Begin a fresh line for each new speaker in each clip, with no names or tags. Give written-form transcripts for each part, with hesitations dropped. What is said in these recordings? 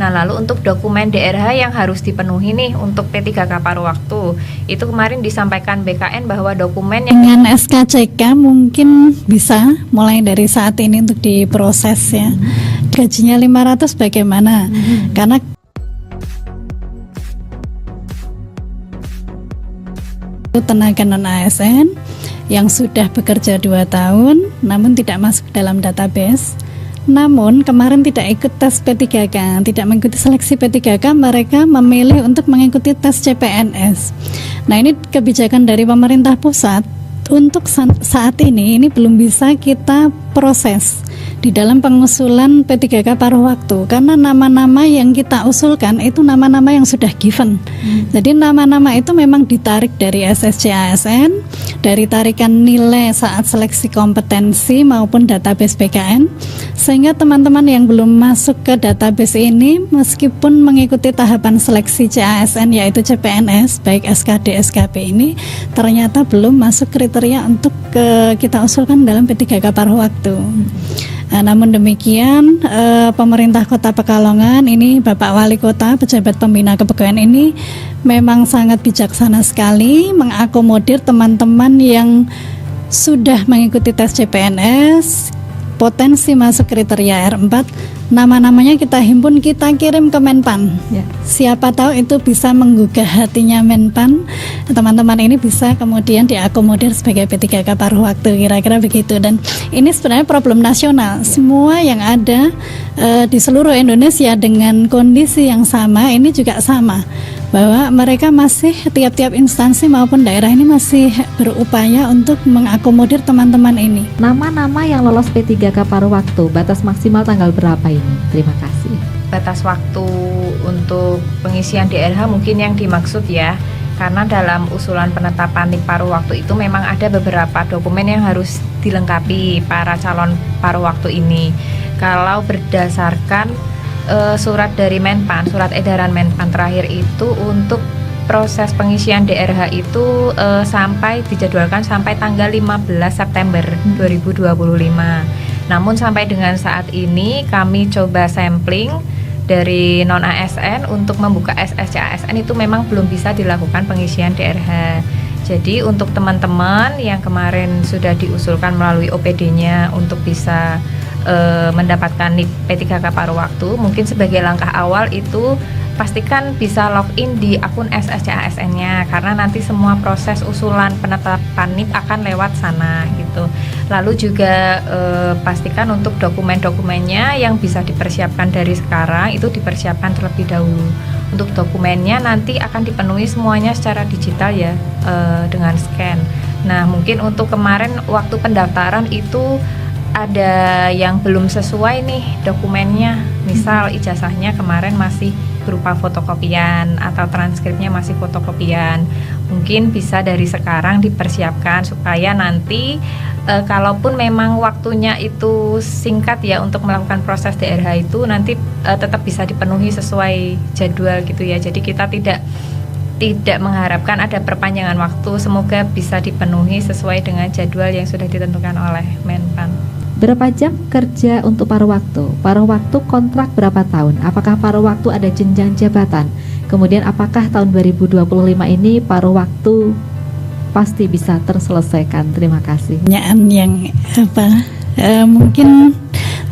Nah, lalu untuk dokumen DRH yang harus dipenuhi nih untuk P3K paruh waktu, itu kemarin disampaikan BKN bahwa dokumen yang
dengan SKCK mungkin bisa mulai dari saat ini untuk diproses ya. Gajinya 500 bagaimana? Karena tenaga non ASN yang sudah bekerja 2 tahun namun tidak masuk dalam database, namun kemarin tidak ikut tes P3K, tidak mengikuti seleksi P3K, mereka memilih untuk mengikuti tes CPNS. Nah, ini kebijakan dari pemerintah pusat. Untuk saat ini belum bisa kita proses di dalam pengusulan P3K paruh waktu, karena nama-nama yang kita usulkan itu nama-nama yang sudah given. Jadi nama-nama itu memang ditarik dari SSC ASN, dari tarikan nilai saat seleksi kompetensi maupun database BKN, sehingga teman-teman yang belum masuk ke database ini meskipun mengikuti tahapan seleksi CASN yaitu CPNS baik SKD SKP ini ternyata belum masuk kriteria untuk kita usulkan dalam P3K paruh waktu. Namun demikian pemerintah Kota Pekalongan ini, Bapak Wali Kota, pejabat pembina kepegawaian ini memang sangat bijaksana sekali mengakomodir teman-teman yang sudah mengikuti tes CPNS, potensi masuk kriteria R4, nama-namanya kita himpun, kita kirim ke Menpan. Siapa tahu itu bisa menggugah hatinya Menpan, teman-teman ini bisa kemudian diakomodir sebagai P3K paruh waktu, kira-kira begitu. Dan ini sebenarnya problem nasional, semua yang ada di seluruh Indonesia dengan kondisi yang sama, ini juga sama, bahwa mereka masih, tiap-tiap instansi maupun daerah ini masih berupaya untuk mengakomodir teman-teman ini.
Nama-nama yang lolos P3K paruh waktu, batas maksimal tanggal berapa ini? Terima kasih.
Batas waktu untuk pengisian DRH mungkin yang dimaksud ya, karena dalam usulan penetapan NIK paruh waktu itu memang ada beberapa dokumen yang harus dilengkapi para calon paruh waktu ini. Kalau berdasarkan surat dari Menpan, surat edaran Menpan terakhir itu untuk proses pengisian DRH itu dijadwalkan sampai tanggal 15 September 2025. Namun sampai dengan saat ini kami coba sampling dari non ASN untuk membuka SSC ASN itu memang belum bisa dilakukan pengisian DRH. Jadi untuk teman-teman yang kemarin sudah diusulkan melalui OPD-nya untuk bisa mendapatkan NIK P3K paruh waktu, mungkin sebagai langkah awal itu pastikan bisa login di akun SSC ASN-nya, karena nanti semua proses usulan penetapan NIK akan lewat sana gitu. Lalu juga pastikan untuk dokumen-dokumennya yang bisa dipersiapkan dari sekarang itu dipersiapkan terlebih dahulu. Untuk dokumennya nanti akan dipenuhi semuanya secara digital ya, dengan scan. Nah, mungkin untuk kemarin waktu pendaftaran itu ada yang belum sesuai nih dokumennya, misal ijazahnya kemarin masih berupa fotokopian atau transkripnya masih fotokopian, mungkin bisa dari sekarang dipersiapkan supaya nanti kalaupun memang waktunya itu singkat ya untuk melakukan proses DRH itu nanti tetap bisa dipenuhi sesuai jadwal gitu ya. Jadi kita tidak mengharapkan ada perpanjangan waktu, semoga bisa dipenuhi sesuai dengan jadwal yang sudah ditentukan oleh Menpan.
Berapa jam kerja untuk paruh waktu? Paruh waktu kontrak berapa tahun? Apakah paruh waktu ada jenjang jabatan? Kemudian apakah tahun 2025 ini paruh waktu pasti bisa terselesaikan? Terima kasih.
Pertanyaan yang mungkin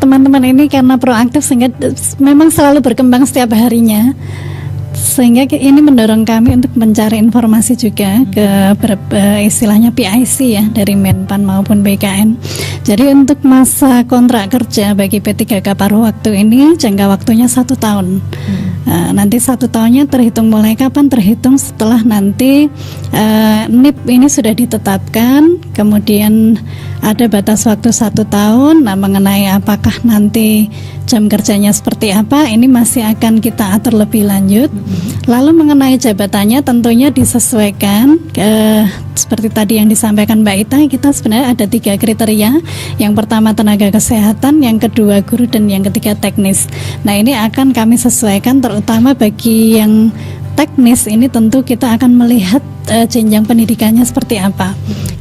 teman-teman ini karena proaktif sehingga memang selalu berkembang setiap harinya, sehingga ini mendorong kami untuk mencari informasi juga ke istilahnya PIC ya dari Menpan maupun BKN. Jadi untuk masa kontrak kerja bagi P3K paruh waktu ini jangka waktunya 1 tahun. Nanti 1 tahunnya terhitung mulai kapan? Terhitung setelah nanti NIP ini sudah ditetapkan, kemudian ada batas waktu 1 tahun. Nah, mengenai apakah nanti jam kerjanya seperti apa, ini masih akan kita atur lebih lanjut. Lalu mengenai jabatannya tentunya disesuaikan seperti tadi yang disampaikan Mbak Ita, kita sebenarnya ada 3 kriteria. Yang pertama tenaga kesehatan, yang kedua guru, dan yang ketiga teknis. Nah, ini akan kami sesuaikan terutama bagi yang teknis ini tentu kita akan melihat jenjang pendidikannya seperti apa.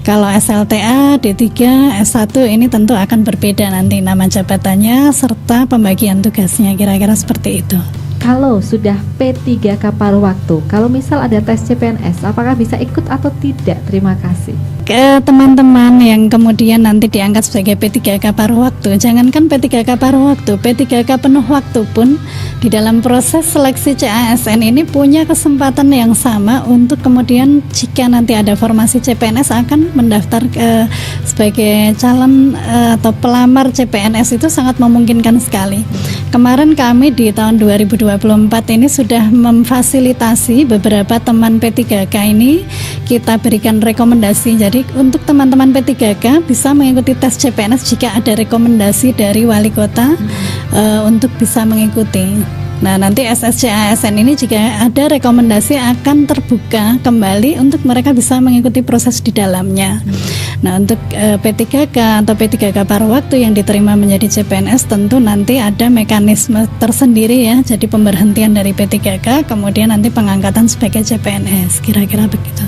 Kalau SLTA, D3, S1 ini tentu akan berbeda nanti nama jabatannya serta pembagian tugasnya, kira-kira seperti itu.
Kalau sudah P3K paruh waktu, kalau misal ada tes CPNS, apakah bisa ikut atau tidak? Terima kasih.
Ke teman-teman yang kemudian nanti diangkat sebagai P3K paruh waktu, jangankan P3K paruh waktu, P3K penuh waktu pun di dalam proses seleksi CASN ini punya kesempatan yang sama untuk kemudian jika nanti ada formasi CPNS akan mendaftar sebagai calon atau pelamar CPNS, itu sangat memungkinkan sekali. Kemarin kami di tahun 2024 ini sudah memfasilitasi beberapa teman P3K ini, kita berikan rekomendasi. Jadi untuk teman-teman P3K bisa mengikuti tes CPNS jika ada rekomendasi dari wali kota untuk bisa mengikuti. Nah, nanti SSCASN ini jika ada rekomendasi akan terbuka kembali untuk mereka bisa mengikuti proses di dalamnya. Nah, untuk P3K atau P3K paruh waktu yang diterima menjadi CPNS tentu nanti ada mekanisme tersendiri ya. Jadi pemberhentian dari P3K, kemudian nanti pengangkatan sebagai CPNS, kira-kira begitu.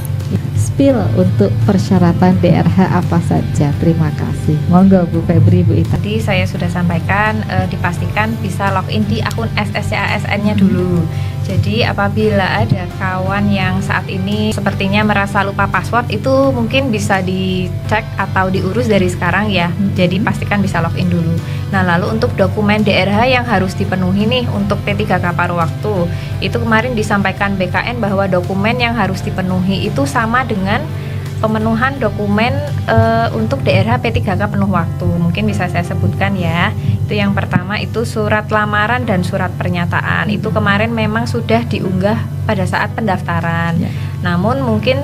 Spill untuk persyaratan DRH apa saja? Terima kasih. Monggo Bu Febri, Bu Ita.
Tadi saya sudah sampaikan, dipastikan bisa login di akun SSCASN-nya dulu. Jadi apabila ada kawan yang saat ini sepertinya merasa lupa password, itu mungkin bisa dicek atau diurus dari sekarang ya. Jadi pastikan bisa login dulu. Nah, lalu untuk dokumen DRH yang harus dipenuhi nih untuk P3K paruh waktu, itu kemarin disampaikan BKN bahwa dokumen yang harus dipenuhi itu sama dengan pemenuhan dokumen untuk DRH P3K penuh waktu. Mungkin bisa saya sebutkan ya. Itu yang pertama itu surat lamaran dan surat pernyataan. Itu kemarin memang sudah diunggah pada saat pendaftaran.
Ya.
Namun mungkin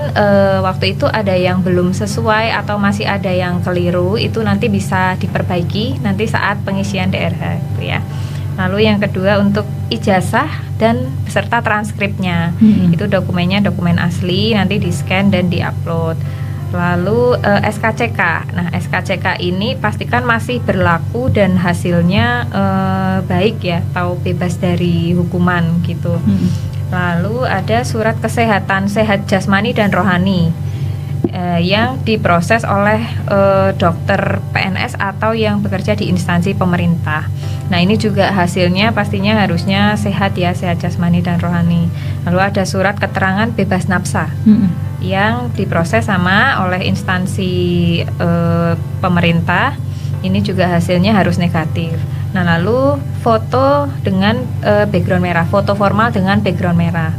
waktu itu ada yang belum sesuai atau masih ada yang keliru, itu nanti bisa diperbaiki nanti saat pengisian DRH gitu ya. Lalu yang kedua untuk ijazah dan beserta transkripnya. Itu dokumennya dokumen asli, nanti di-scan dan di-upload. Lalu SKCK. Nah, SKCK ini pastikan masih berlaku dan hasilnya baik ya, atau bebas dari hukuman gitu. Lalu ada surat kesehatan sehat jasmani dan rohani yang diproses oleh dokter PNS atau yang bekerja di instansi pemerintah. Nah, ini juga hasilnya pastinya harusnya sehat ya, sehat jasmani dan rohani. Lalu ada surat keterangan bebas nafsa yang diproses sama oleh instansi pemerintah. Ini juga hasilnya harus negatif. Nah, lalu foto dengan background merah, foto formal dengan background merah.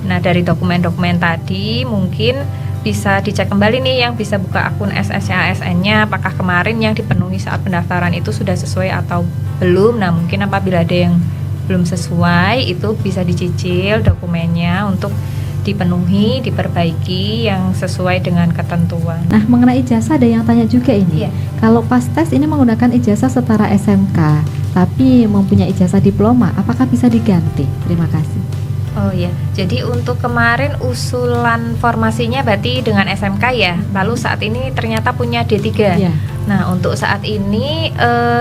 Nah, dari dokumen-dokumen tadi mungkin bisa dicek kembali nih, yang bisa buka akun SSCASN-nya apakah kemarin yang dipenuhi saat pendaftaran itu sudah sesuai atau belum. Nah, mungkin apabila ada yang belum sesuai itu bisa dicicil dokumennya untuk dipenuhi, diperbaiki yang sesuai dengan ketentuan.
Nah, mengenai ijazah ada yang tanya juga ini.
Iya.
Kalau pas tes ini menggunakan ijazah setara SMK, tapi mempunyai ijazah diploma, apakah bisa diganti? Terima kasih.
Oh ya, jadi untuk kemarin usulan formasinya berarti dengan SMK ya. Lalu saat ini ternyata punya D3.
Ya.
Nah, untuk saat ini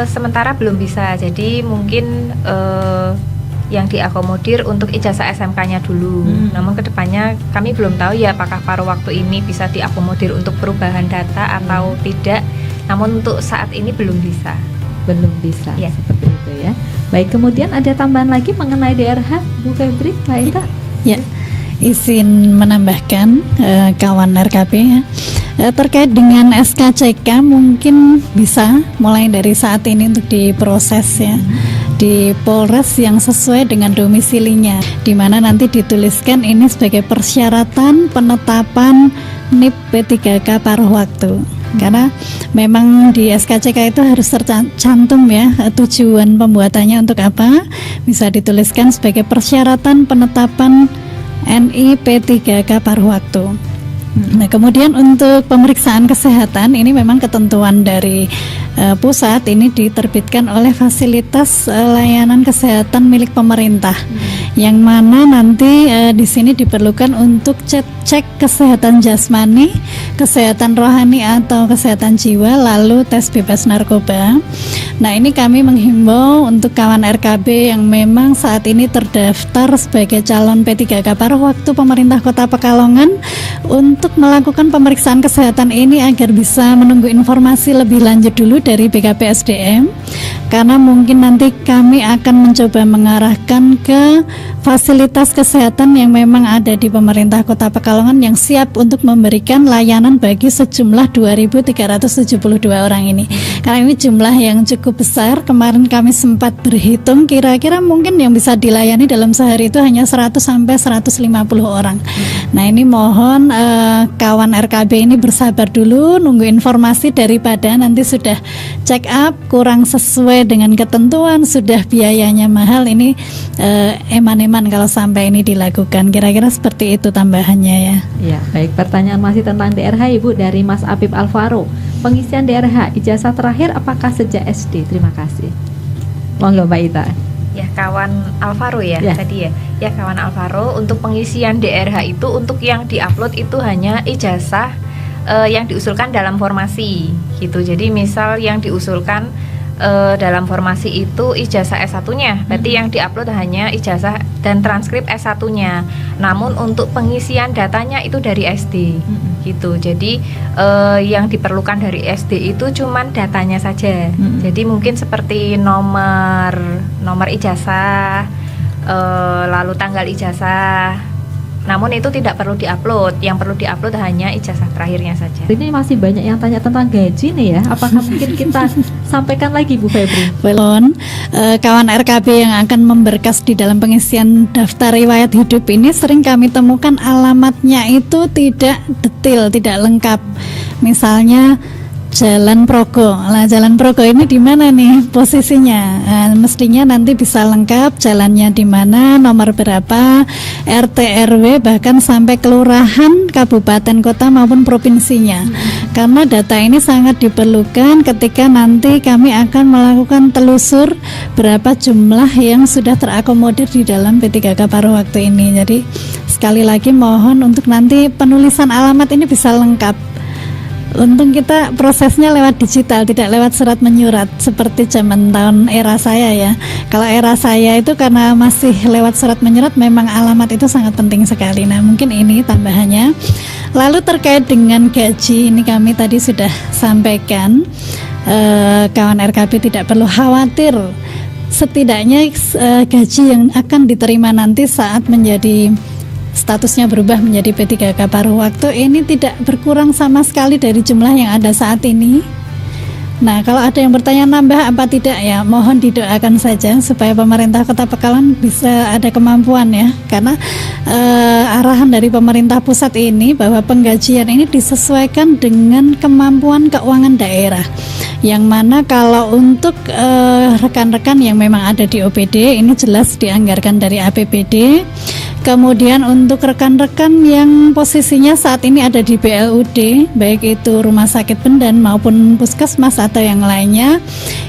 sementara belum bisa. Jadi mungkin yang diakomodir untuk ijazah SMK-nya dulu. Namun kedepannya kami belum tahu ya apakah paruh waktu ini bisa diakomodir untuk perubahan data atau tidak. Namun untuk saat ini belum bisa.
Belum bisa,
Ya.
seperti itu ya. Baik, kemudian ada tambahan lagi mengenai DRH, Bu Febri, Mbak Ita?
Ya, izin menambahkan kawan RKP ya. Terkait dengan SKCK mungkin bisa mulai dari saat ini untuk diproses ya di Polres yang sesuai dengan domisilinya, di mana nanti dituliskan ini sebagai persyaratan penetapan NIP P3K paruh waktu. Karena memang di SKCK itu harus tercantum ya tujuan pembuatannya untuk apa, bisa dituliskan sebagai persyaratan penetapan NI P3K paruh waktu. Nah, kemudian untuk pemeriksaan kesehatan ini memang ketentuan dari pusat, ini diterbitkan oleh fasilitas layanan kesehatan milik pemerintah, yang mana nanti di sini diperlukan untuk cek kesehatan jasmani, kesehatan rohani atau kesehatan jiwa, lalu tes bebas narkoba. Nah, ini kami menghimbau untuk kawan RKB yang memang saat ini terdaftar sebagai calon P3K paruh waktu pemerintah Kota Pekalongan untuk melakukan pemeriksaan kesehatan ini agar bisa menunggu informasi lebih lanjut dulu dari BKPSDM, karena mungkin nanti kami akan mencoba mengarahkan ke fasilitas kesehatan yang memang ada di pemerintah Kota Pekalongan yang siap untuk memberikan layanan bagi sejumlah 2.372 orang ini. Karena ini jumlah yang cukup besar. Kemarin kami sempat berhitung kira-kira mungkin yang bisa dilayani dalam sehari itu hanya 100 sampai 150 orang. Nah, ini mohon kawan RKB ini bersabar dulu, nunggu informasi daripada nanti sudah check up kurang sesuai dengan ketentuan, sudah biayanya mahal, ini eman-eman kalau sampai ini dilakukan. Kira-kira seperti itu tambahannya ya.
Ya, baik. Pertanyaan masih tentang DRH Ibu dari Mas Apip Alvaro. Pengisian DRH ijazah terakhir apakah sejak SD? Terima kasih. Monggo Mbak Ita.
Ya, kawan Alvaro ya,
Ya.
tadi ya. Ya, kawan Alvaro, untuk pengisian DRH itu untuk yang diupload itu hanya ijazah yang diusulkan dalam formasi gitu. Jadi misal yang diusulkan dalam formasi itu ijazah S1-nya, berarti yang diupload hanya ijazah dan transkrip S1-nya. Namun untuk pengisian datanya itu dari SD gitu. Jadi yang diperlukan dari SD itu cuman datanya saja. Jadi mungkin seperti nomor ijazah, lalu tanggal ijazah. Namun itu tidak perlu diupload. Yang perlu diupload hanya ijazah terakhirnya saja.
Ini masih banyak yang tanya tentang gaji nih ya. Apakah mungkin kita sampaikan lagi Bu Febri?
Belum, kawan RKB yang akan memberkas di dalam pengisian daftar riwayat hidup ini sering kami temukan alamatnya itu tidak detail, tidak lengkap. Misalnya Jalan Progo. Nah, Jalan Progo ini di mana nih posisinya? Nah, mestinya nanti bisa lengkap jalannya di mana, nomor berapa, RT RW, bahkan sampai kelurahan, kabupaten, kota maupun provinsinya. Karena data ini sangat diperlukan ketika nanti kami akan melakukan telusur berapa jumlah yang sudah terakomodir di dalam P3K paruh waktu ini. Jadi sekali lagi mohon untuk nanti penulisan alamat ini bisa lengkap. Untung kita prosesnya lewat digital, tidak lewat surat menyurat seperti zaman tahun era saya ya. Kalau era saya itu karena masih lewat surat menyurat, memang alamat itu sangat penting sekali. Nah, mungkin ini tambahannya. Lalu terkait dengan gaji, ini kami tadi sudah sampaikan, kawan RKB tidak perlu khawatir. Setidaknya gaji yang akan diterima nanti saat menjadi statusnya berubah menjadi P3K paruh waktu ini tidak berkurang sama sekali dari jumlah yang ada saat ini. Nah, kalau ada yang bertanya nambah apa tidak ya, mohon didoakan saja supaya pemerintah Kota Pekalongan bisa ada kemampuan ya, karena arahan dari pemerintah pusat ini bahwa penggajian ini disesuaikan dengan kemampuan keuangan daerah, yang mana kalau untuk rekan-rekan yang memang ada di OPD ini jelas dianggarkan dari APBD. Kemudian untuk rekan-rekan yang posisinya saat ini ada di BLUD, baik itu Rumah Sakit Pendan maupun Puskesmas atau yang lainnya,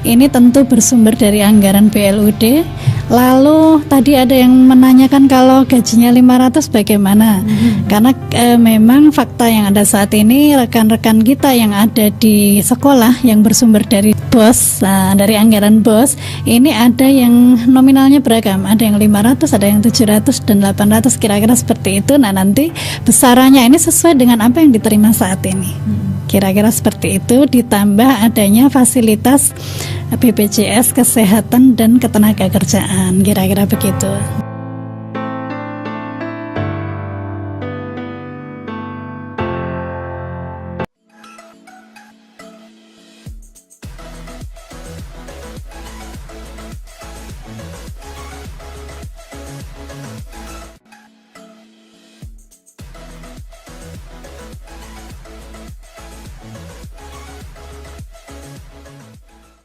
ini tentu bersumber dari anggaran BLUD. Lalu tadi ada yang menanyakan kalau gajinya 500 bagaimana? Karena memang fakta yang ada saat ini, rekan-rekan kita yang ada di sekolah yang bersumber dari BOS, dari anggaran BOS, ini ada yang nominalnya beragam, ada yang 500, ada yang 700 dan 800, kira-kira seperti itu. Nah, nanti besarannya ini sesuai dengan apa yang diterima saat ini. Kira-kira seperti itu, ditambah adanya fasilitas BPJS, kesehatan dan ketenaga kerjaan, kira-kira begitu.